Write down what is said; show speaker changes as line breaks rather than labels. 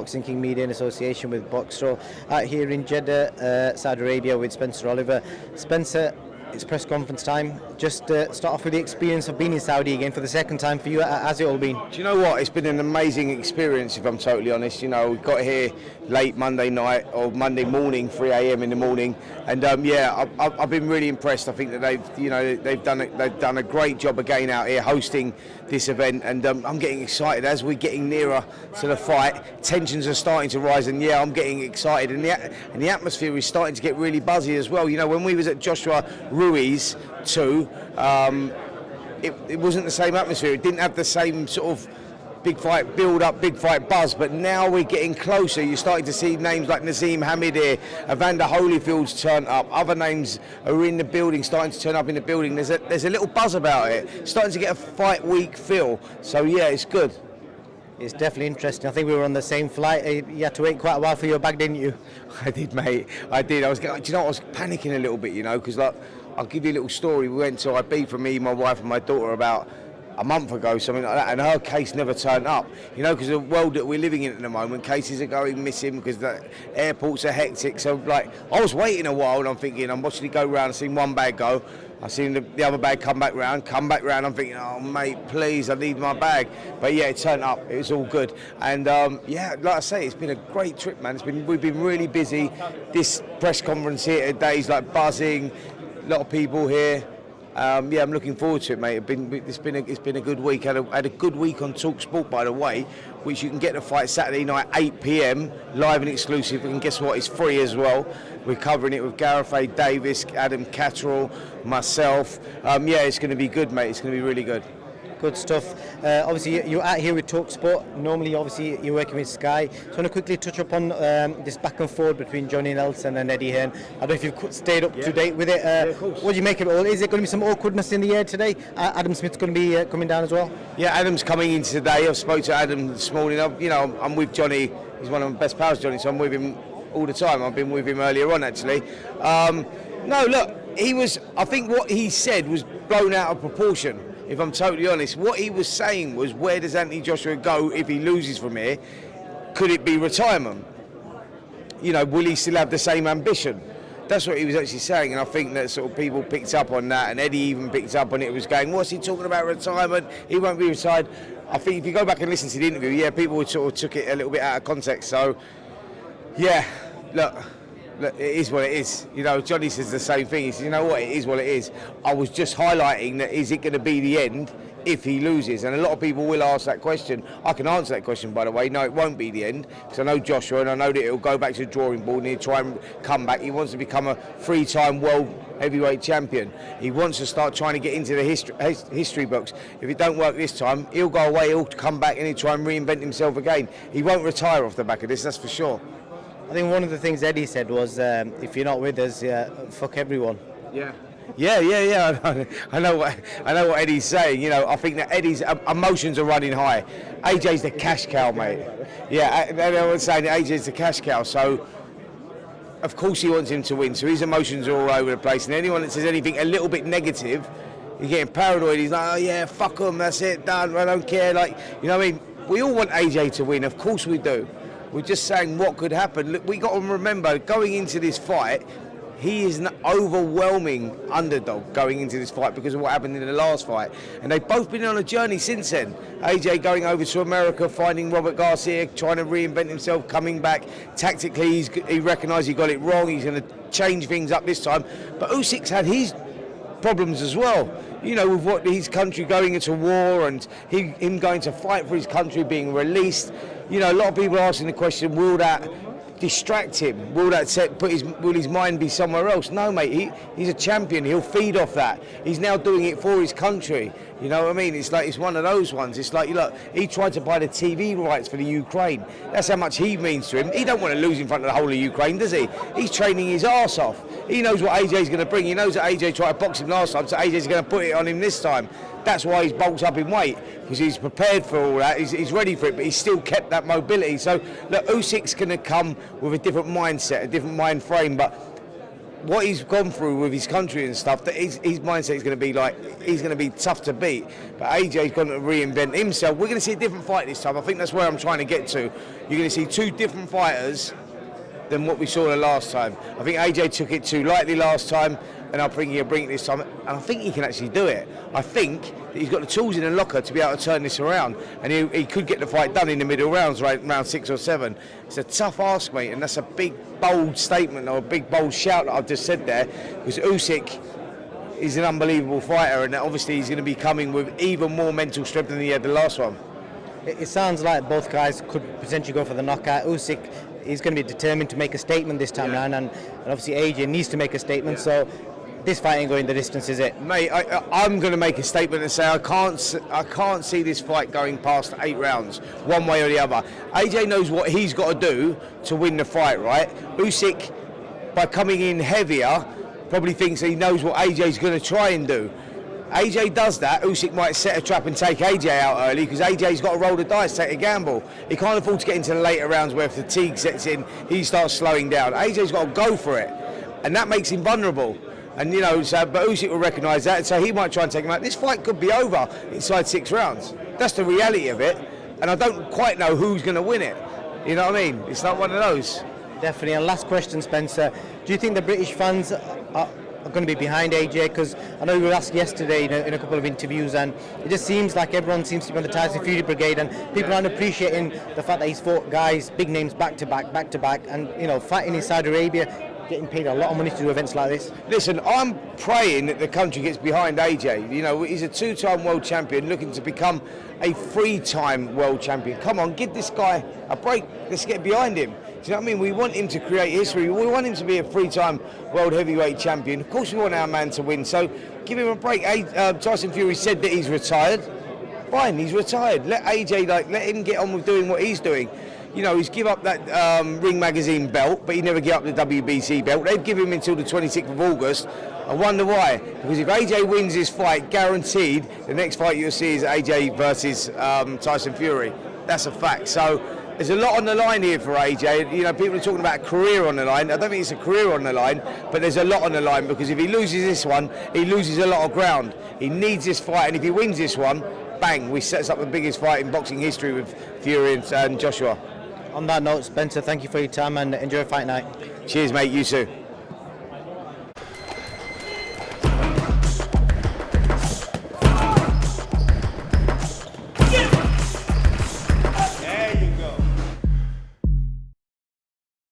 Boxing King Media in association with Boxro out here in Jeddah, Saudi Arabia, with Spencer Oliver. Spencer, it's press conference time. Just start off with the experience of being in Saudi again for the second time for you. How's it all been?
Do you know what? It's been an amazing experience, if I'm totally honest. You know, we got here late Monday night or Monday morning, 3 a.m. in the morning, and I've been really impressed. I think that they've done a great job again out here hosting this event, and I'm getting excited as we're getting nearer to the fight. Tensions are starting to rise, and I'm getting excited, and the atmosphere is starting to get really buzzy as well. You know, when we was at Joshua Ruiz 2, it wasn't the same atmosphere. It didn't have the same sort of big fight build up, big fight buzz, but now we're getting closer. You're starting to see names like Nazim Hamid here, Evander Holyfield's turned up, other names are in the building, starting to turn up in the building. There's a little buzz about it, starting to get a fight week feel, so yeah, it's good.
It's definitely interesting. I think we were on the same flight. You had to wait quite a while for your bag, didn't you?
I did, mate. I did. I was panicking a little bit, you know, because I'll give you a little story. We went to Ibiza, me, my wife and my daughter, about a month ago, something like that, and her case never turned up. You know, because the world that we're living in at the moment, cases are going missing because the airports are hectic. So, like, I was waiting a while, and I'm thinking, I'm watching it go round. I seen one bag go. I seen the other bag come back round. I'm thinking, oh mate, please, I need my bag. But yeah, it turned up. It was all good. And like I say, it's been a great trip, man. We've been really busy. This press conference here today is like buzzing. A lot of people here. I'm looking forward to it, mate. It's been a good week. I had a good week on TalkSport, by the way, which you can get the fight Saturday night 8 p.m. live and exclusive. And guess what? It's free as well. We're covering it with Gareth A. Davis, Adam Catterall, myself. It's going to be good, mate. It's going to be really good.
Good stuff. Obviously, you're out here with TalkSport. Normally, obviously, you're working with Sky. So I want to quickly touch upon this back and forth between Johnny Nelson and Eddie Hearn. I don't know if you've stayed up to date with it.
Of course.
What do you make of it all? Is there going to be some awkwardness in the air today? Adam Smith's going to be coming down as well?
Yeah, Adam's coming in today. I've spoke to Adam this morning. I'm with Johnny. He's one of my best pals, Johnny, so I'm with him all the time. I've been with him earlier on, actually. I think what he said was blown out of proportion. If I'm totally honest, what he was saying was, where does Anthony Joshua go if he loses from here? Could it be retirement? You know, will he still have the same ambition? That's what he was actually saying, and I think that sort of people picked up on that, and Eddie even picked up on it. Was going, what's he talking about, retirement? He won't be retired. I think if you go back and listen to the interview, people would sort of took it a little bit out of context. So, look, it is what it is. You know, Johnny says the same thing. He says, you know what, it is what it is. I was just highlighting that, is it going to be the end if he loses? And a lot of people will ask that question. I can answer that question, by the way. No, it won't be the end, because I know Joshua, and I know that he'll go back to the drawing board and he'll try and come back. He wants to become a three-time world heavyweight champion. He wants to start trying to get into the history books. If it don't work this time, he'll go away, he'll come back and he'll try and reinvent himself again. He won't retire off the back of this, that's for sure.
I think one of the things Eddie said was, if you're not with us, fuck everyone.
Yeah. I know what Eddie's saying. You know, I think that Eddie's emotions are running high. AJ's the cash cow, mate. Yeah, I was saying that AJ's the cash cow. So, of course, he wants him to win. So his emotions are all over the place. And anyone that says anything a little bit negative, he's getting paranoid. He's like, oh yeah, fuck them. That's it, done. I don't care. Like, you know what I mean? We all want AJ to win. Of course we do. We're just saying what could happen. Look, we got to remember, going into this fight, he is an overwhelming underdog going into this fight because of what happened in the last fight. And they've both been on a journey since then. AJ going over to America, finding Robert Garcia, trying to reinvent himself, coming back. Tactically, he recognised he got it wrong. He's going to change things up this time. But Usyk's had his problems as well. You know, with what his country going into war and him going to fight for his country, being released. You know, a lot of people are asking the question, will that distract him? Will his mind be somewhere else? No, mate, he's a champion. He'll feed off that. He's now doing it for his country. You know what I mean? It's like, it's one of those ones. It's like, look, he tried to buy the TV rights for the Ukraine. That's how much he means to him. He don't want to lose in front of the whole of Ukraine, does he? He's training his arse off. He knows what AJ's going to bring. He knows that AJ tried to box him last time, so AJ's going to put it on him this time. That's why he's bulked up in weight, because he's prepared for all that. He's ready for it, but he's still kept that mobility. So, look, Usyk's going to come with a different mindset, a different mind frame, but what he's gone through with his country and stuff, that his mindset is going to be like, he's going to be tough to beat. But AJ's going to reinvent himself. We're going to see a different fight this time. I think that's where I'm trying to get to. You're going to see two different fighters than what we saw the last time. I think AJ took it too lightly last time, and I think he'll bring it this time. And I think he can actually do it. I think that he's got the tools in the locker to be able to turn this around, and he could get the fight done in the middle rounds, right, round 6 or 7. It's a tough ask, mate, and that's a big, bold statement or a big, bold shout that I've just said there, because Usyk is an unbelievable fighter, and obviously he's going to be coming with even more mental strength than he had the last one.
It sounds like both guys could potentially go for the knockout. Usyk is going to be determined to make a statement this time round, and obviously AJ needs to make a statement. So this fight ain't going the distance, is it?
Mate, I'm going to make a statement and say I can't see this fight going past 8 rounds, one way or the other. AJ knows what he's got to do to win the fight, right? Usyk, by coming in heavier, probably thinks he knows what AJ's going to try and do. AJ does that, Usyk might set a trap and take AJ out early, because AJ's got to roll the dice, take a gamble. He can't afford to get into the later rounds where fatigue sets in, he starts slowing down. AJ's got to go for it, and that makes him vulnerable. And but Usyk will recognise that, so he might try and take him out. This fight could be over inside 6 rounds. That's the reality of it, and I don't quite know who's going to win it. You know what I mean? It's not one of those.
Definitely. And last question, Spencer. Do you think the British fans are going to be behind AJ? Because I know we were asked yesterday in a couple of interviews, and it just seems like everyone seems to be on the Tyson Fury brigade, and people aren't appreciating the fact that he's fought guys, big names, back to back, and fighting in Saudi Arabia, getting paid a lot of money to do events like this.
Listen, I'm praying that the country gets behind AJ. He's a 2-time world champion looking to become a 3-time world champion. Come on, give this guy a break. Let's get behind him. Do you know what I mean? We want him to create history. We want him to be a 3-time world heavyweight champion. Of course we want our man to win, so give him a break. Tyson Fury said that he's retired. Fine, he's retired. Let AJ, let him get on with doing what he's doing. He's give up that Ring Magazine belt, but he never give up the WBC belt. They've given him until the 26th of August. I wonder why. Because if AJ wins this fight, guaranteed, the next fight you'll see is AJ versus Tyson Fury. That's a fact. So there's a lot on the line here for AJ. People are talking about a career on the line. I don't think it's a career on the line, but there's a lot on the line, because if he loses this one, he loses a lot of ground. He needs this fight, and if he wins this one, bang, we sets up the biggest fight in boxing history with Fury and Joshua.
On that note, Spencer, thank you for your time and enjoy fight night.
Cheers, mate. You too.